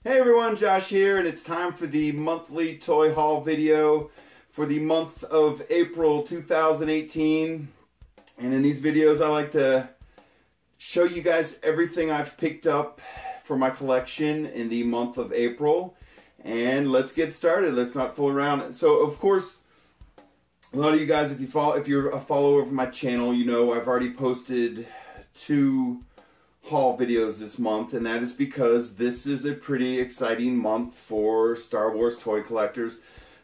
Hey everyone, Josh here, and it's time for the monthly toy haul video for the month of April 2018. And in these videos, I like to show you guys everything I've picked up for my collection in the month of April. And let's get started. Let's not fool around. So, of course, a lot of you guys, if you're a follower of my channel, you know I've already posted 2 haul videos this month, and that is because this is a pretty exciting month for Star Wars toy collectors.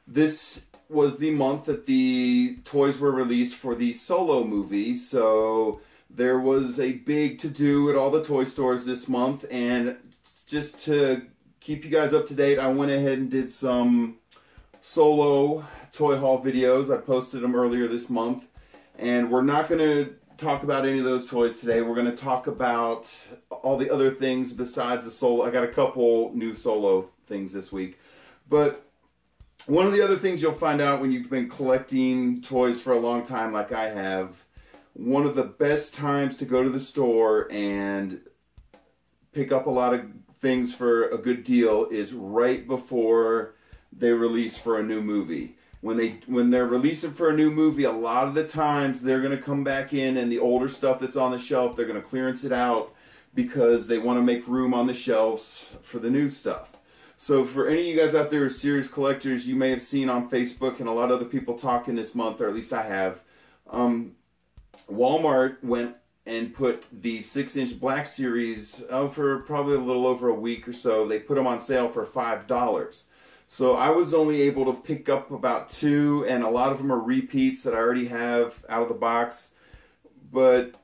This was the month that the toys were released for the Solo movie, so there was a big to-do at all the toy stores this month, and just to keep you guys up to date, I went ahead and did some Solo toy haul videos. I posted them earlier this month, and we're not going to talk about any of those toys today. We're going to talk about all the other things besides the Solo. I got a couple new Solo things this week. But one of the other things you'll find out when you've been collecting toys for a long time like I have, one of the best times to go to the store and pick up a lot of things for a good deal is right before they release for a new movie. When they're releasing for a new movie, a lot of the times they're going to come back in, and the older stuff that's on the shelf, they're going to clearance it out because they want to make room on the shelves for the new stuff. So for any of you guys out there who are serious collectors, you may have seen on Facebook and a lot of other people talking this month, or at least I have, Walmart went and put the 6-inch Black Series for probably a little over a week or so. They put them on sale for $5. So I was only able to pick up about 2, and a lot of them are repeats that I already have out of the box. But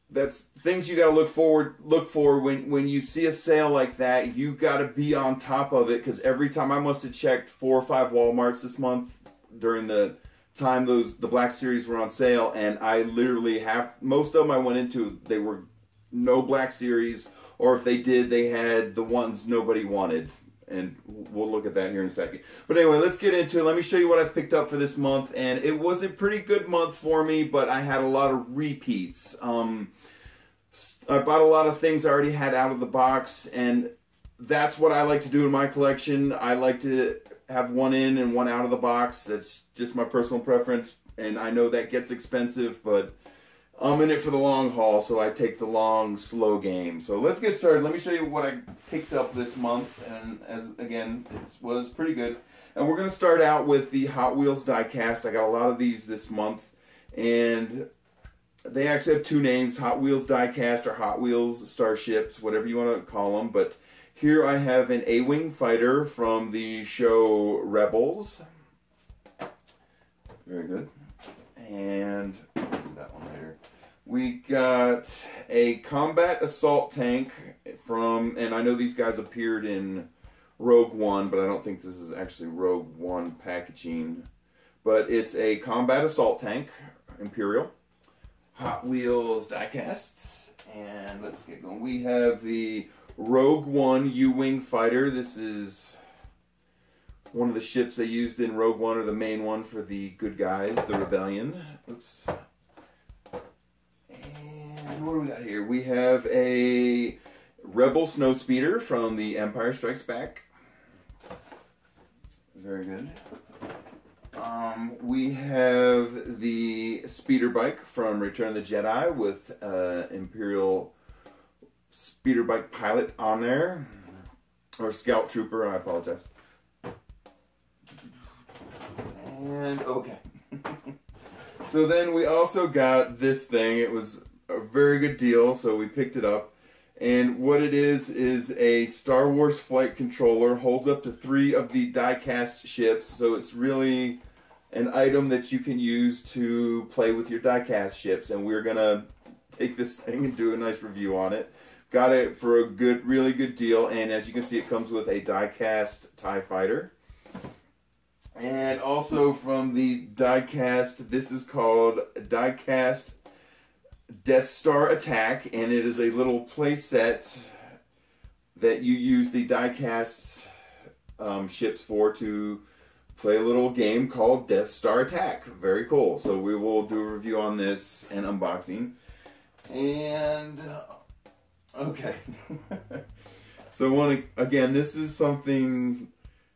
that's things you got to look for when you see a sale like that. You got to be on top of it, because every time I must have checked 4 or 5 Walmarts this month during the time the Black Series were on sale, and I literally most of them I went into, they were no Black Series, or if they did, they had the ones nobody wanted. And we'll look at that here in a second. But anyway, let's get into it. Let me show you what I've picked up for this month. And it was a pretty good month for me, but I had a lot of repeats. I bought a lot of things I already had out of the box, and that's what I like to do in my collection. I like to have one in and one out of the box. That's just my personal preference, and I know that gets expensive, but I'm in it for the long haul, so I take the long, slow game. So let's get started. Let me show you what I picked up this month, and again, it was pretty good. And we're going to start out with the Hot Wheels die-cast. I got a lot of these this month, and they actually have 2 names, Hot Wheels die-cast or Hot Wheels Starships, whatever you want to call them. But here I have an A-Wing fighter from the show Rebels. Very good. And that one later. We got a combat assault tank from, and I know these guys appeared in Rogue One, but I don't think this is actually Rogue One packaging. But it's a combat assault tank, Imperial, Hot Wheels diecast. And let's get going. We have the Rogue One U-Wing fighter. This is one of the ships they used in Rogue One, or the main one for the good guys, the Rebellion. Oops. And what do we got here? We have a Rebel Snowspeeder from The Empire Strikes Back. Very good. We have the speeder bike from Return of the Jedi with Imperial speeder bike pilot on there. Or Scout Trooper, I apologize. And okay. So then we also got this thing. It was a very good deal, so we picked it up. And what it is a Star Wars flight controller. Holds up to 3 of the die-cast ships, so it's really an item that you can use to play with your die-cast ships. And we're gonna take this thing and do a nice review on it. Got it for a really good deal, and as you can see, it comes with a die-cast TIE Fighter. And also from the die-cast, this is called Die-Cast Death Star Attack, and it is a little play set that you use the die-cast ships for to play a little game called Death Star Attack. Very cool. So we will do a review on this and unboxing. And okay. So again, this is something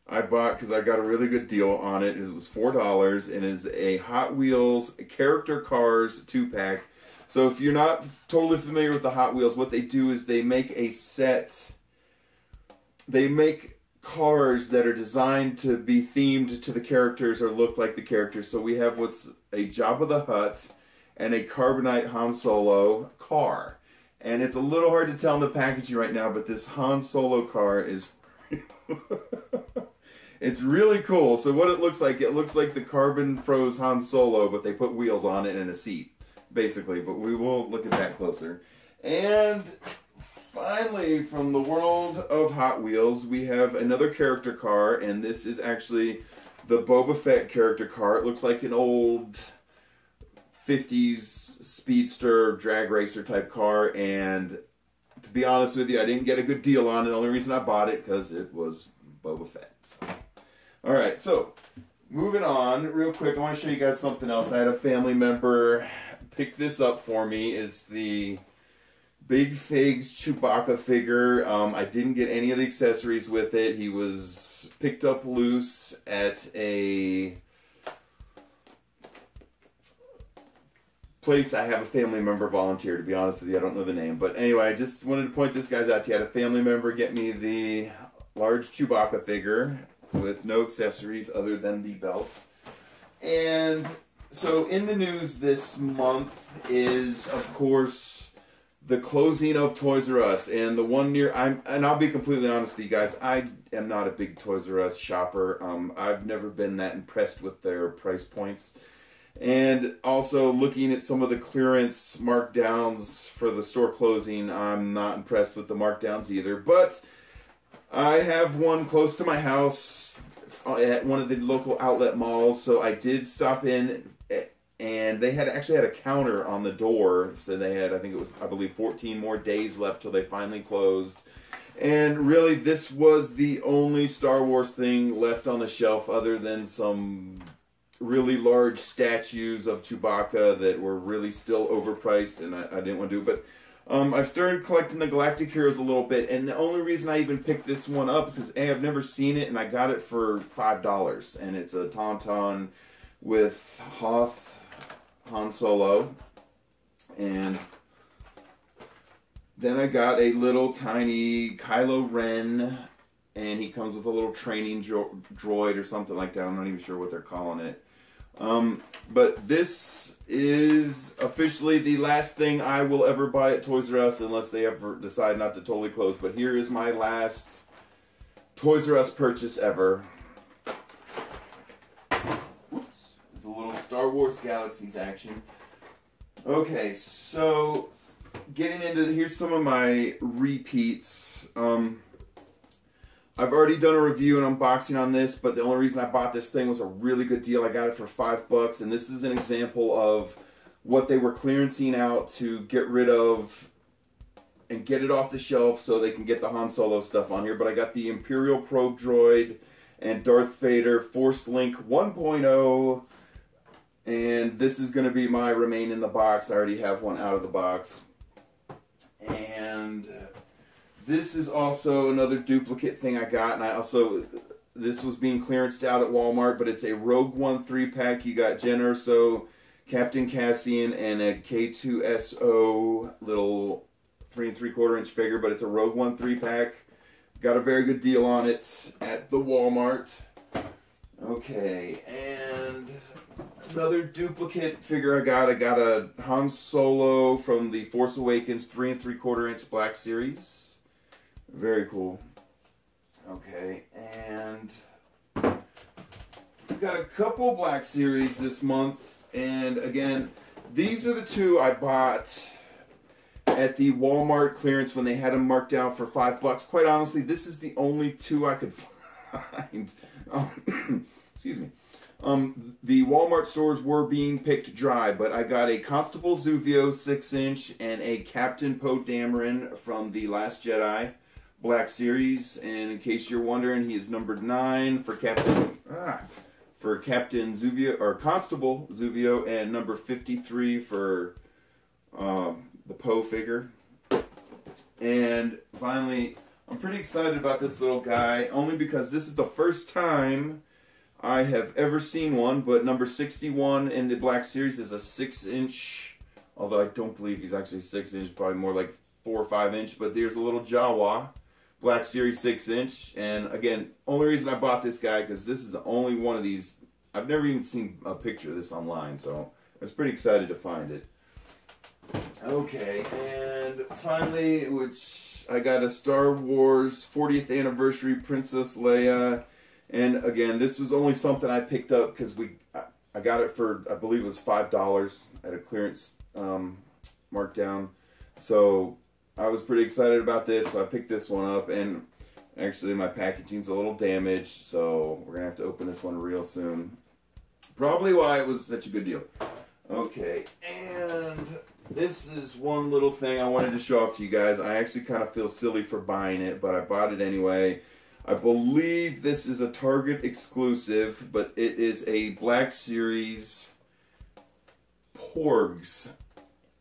I bought because I got a really good deal on it. It was $4 and is a Hot Wheels Character Cars 2-pack. So if you're not totally familiar with the Hot Wheels, what they do is they make a set. They make cars that are designed to be themed to the characters or look like the characters. So we have what's a Jabba the Hutt and a Carbonite Han Solo car. And it's a little hard to tell in the packaging right now, but this Han Solo car is... It's really cool. So what it looks like the carbon froze Han Solo, but they put wheels on it and a seat, basically. But we will look at that closer. And finally, from the world of Hot Wheels, we have another character car, and this is actually the Boba Fett character car. It looks like an old 50s speedster drag racer type car, and to be honest with you, I didn't get a good deal on it. The only reason I bought it because it was Boba Fett. All right, so moving on real quick, I want to show you guys something else. I had a family member pick this up for me. It's the Big Figs Chewbacca figure. I didn't get any of the accessories with it. He was picked up loose at a place. I have a family member volunteer, to be honest with you. I don't know the name. But anyway, I just wanted to point this guys out to you. I had a family member get me the large Chewbacca figure with no accessories other than the belt. And so in the news this month is, of course, the closing of Toys R Us. And the one near, and I'll be completely honest with you guys, I am not a big Toys R Us shopper. I've never been that impressed with their price points. And also looking at some of the clearance markdowns for the store closing, I'm not impressed with the markdowns either. But I have one close to my house at one of the local outlet malls, so I did stop in, and they actually had a counter on the door. So they had, I think it was, I believe, 14 more days left till they finally closed. And really, this was the only Star Wars thing left on the shelf other than some really large statues of Chewbacca that were really still overpriced, and I didn't want to do it. But I've started collecting the Galactic Heroes a little bit, and the only reason I even picked this one up is because I've never seen it, and I got it for $5, and it's a Tauntaun with Hoth Han Solo, and then I got a little tiny Kylo Ren, and he comes with a little training droid or something like that. I'm not even sure what they're calling it. But this is officially the last thing I will ever buy at Toys R Us unless they ever decide not to totally close. But here is my last Toys R Us purchase ever. Whoops. It's a little Star Wars Galaxies action. Okay, so getting into, here's some of my repeats. I've already done a review and unboxing on this, but the only reason I bought this thing was a really good deal. I got it for $5, and this is an example of what they were clearancing out to get rid of and get it off the shelf so they can get the Han Solo stuff on here. But I got the Imperial Probe Droid and Darth Vader Force Link 1.0, and this is going to be my remain in the box. I already have one out of the box. And this is also another duplicate thing I got, and this was being clearanced out at Walmart, but it's a Rogue One 3-pack. You got Jyn Erso, Captain Cassian, and a K2SO little 3 3/4 inch figure, but it's a Rogue One 3-pack. Got a very good deal on it at the Walmart. Okay, and another duplicate figure I got a Han Solo from the Force Awakens 3 3/4 inch Black Series. Very cool. Okay, and we've got a couple Black Series this month, and again, these are the two I bought at the Walmart clearance when they had them marked down for $5. Quite honestly, this is the only two I could find. Excuse me. The Walmart stores were being picked dry, but I got a Constable Zuvio 6-inch and a Captain Poe Dameron from The Last Jedi Black Series, and in case you're wondering, he is numbered 9 for Captain Zuvio, or Constable Zuvio, and number 53 for the Poe figure. And finally, I'm pretty excited about this little guy, only because this is the first time I have ever seen one, but number 61 in the Black Series is a 6-inch, although I don't believe he's actually 6-inch, probably more like 4 or 5-inch, but there's a little Jawa Black Series 6-inch, and again, only reason I bought this guy, because this is the only one of these, I've never even seen a picture of this online, so I was pretty excited to find it. Okay, and finally, which I got a Star Wars 40th Anniversary Princess Leia, and again, this was only something I picked up because I got it for, I believe it was $5 at a clearance markdown, so I was pretty excited about this, so I picked this one up, and actually my packaging's a little damaged, so we're going to have to open this one real soon. Probably why it was such a good deal. Okay, and this is one little thing I wanted to show off to you guys. I actually kind of feel silly for buying it, but I bought it anyway. I believe this is a Target exclusive, but it is a Black Series Porgs.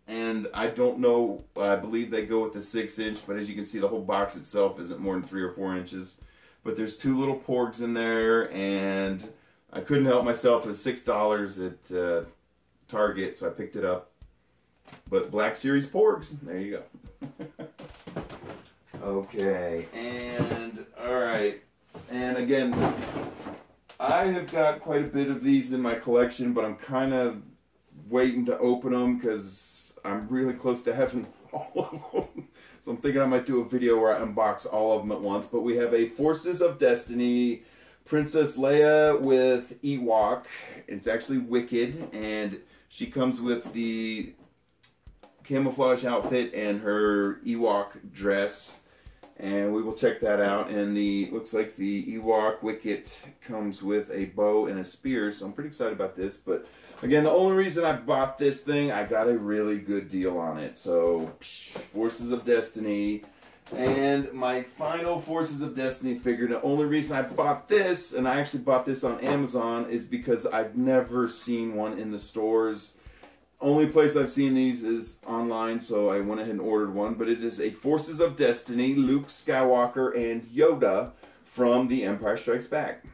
And I don't know, I believe they go with the 6-inch, but as you can see, the whole box itself isn't more than 3 or 4 inches. But there's 2 little Porgs in there, and I couldn't help myself. It was $6 at Target, so I picked it up. But Black Series Porgs, there you go. Okay, and alright, and again, I have got quite a bit of these in my collection, but I'm kind of waiting to open them because I'm really close to having all of them. So I'm thinking I might do a video where I unbox all of them at once. But we have a Forces of Destiny Princess Leia with Ewok. It's actually Wicked, and she comes with the camouflage outfit and her Ewok dress. And we will check that out. And looks like the Ewok Wicket comes with a bow and a spear, so I'm pretty excited about this. But again, the only reason I bought this thing, I got a really good deal on it. So, Forces of Destiny. And my final Forces of Destiny figure, the only reason I bought this, and I actually bought this on Amazon, is because I've never seen one in the stores. Only place I've seen these is online, so I went ahead and ordered one. But it is a Forces of Destiny, Luke Skywalker and Yoda from The Empire Strikes Back.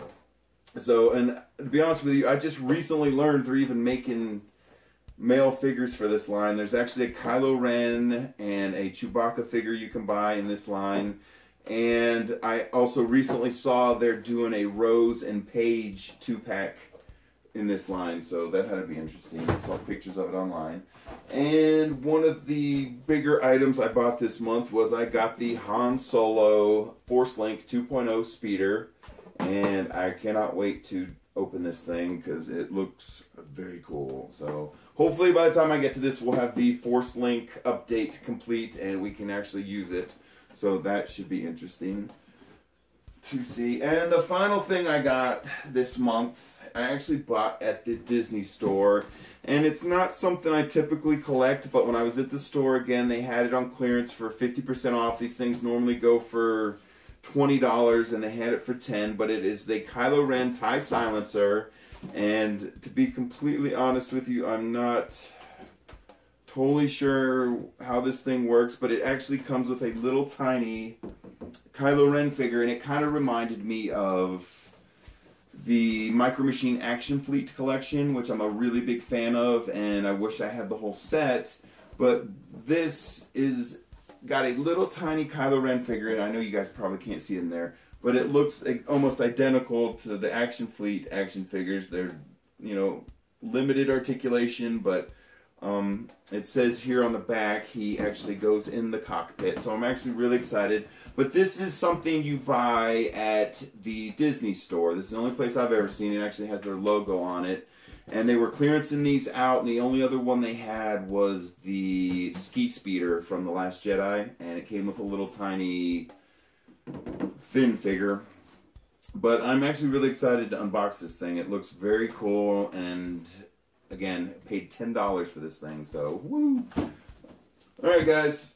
So, and to be honest with you, I just recently learned they're even making male figures for this line. There's actually a Kylo Ren and a Chewbacca figure you can buy in this line. And I also recently saw they're doing a Rose and Paige 2-pack in this line, so that had to be interesting. I saw pictures of it online. And one of the bigger items I bought this month was I got the Han Solo Force Link 2.0 speeder, and I cannot wait to open this thing because it looks very cool. So hopefully by the time I get to this, we'll have the Force Link update complete and we can actually use it. So that should be interesting to see. And the final thing I got this month, I actually bought at the Disney store, and it's not something I typically collect, but when I was at the store again, they had it on clearance for 50% off. These things normally go for $20, and they had it for $10, but it is the Kylo Ren TIE Silencer, and to be completely honest with you, I'm not totally sure how this thing works, but it actually comes with a little tiny Kylo Ren figure, and it kind of reminded me of the Micro Machine Action Fleet collection, which I'm a really big fan of, and I wish I had the whole set. But this is got a little tiny Kylo Ren figure, and I know you guys probably can't see it in there, but it looks almost identical to the Action Fleet action figures. They're, you know, limited articulation, but it says here on the back he actually goes in the cockpit, so I'm actually really excited. But this is something you buy at the Disney store. This is the only place I've ever seen it. It actually has their logo on it, and they were clearancing these out, and the only other one they had was the Ski Speeder from The Last Jedi, and it came with a little tiny Finn figure. But I'm actually really excited to unbox this thing. It looks very cool, and again, paid $10 for this thing, so woo! Alright guys,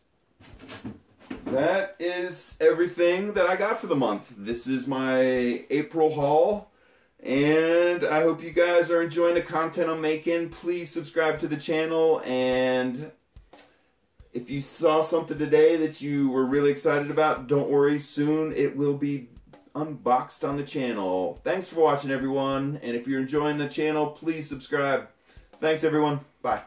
that is everything that I got for the month. This is my April haul, and I hope you guys are enjoying the content I'm making. Please subscribe to the channel, and If you saw something today that you were really excited about, don't worry, soon it will be unboxed on the channel. Thanks for watching, everyone, and if you're enjoying the channel, please subscribe. Thanks, everyone. Bye.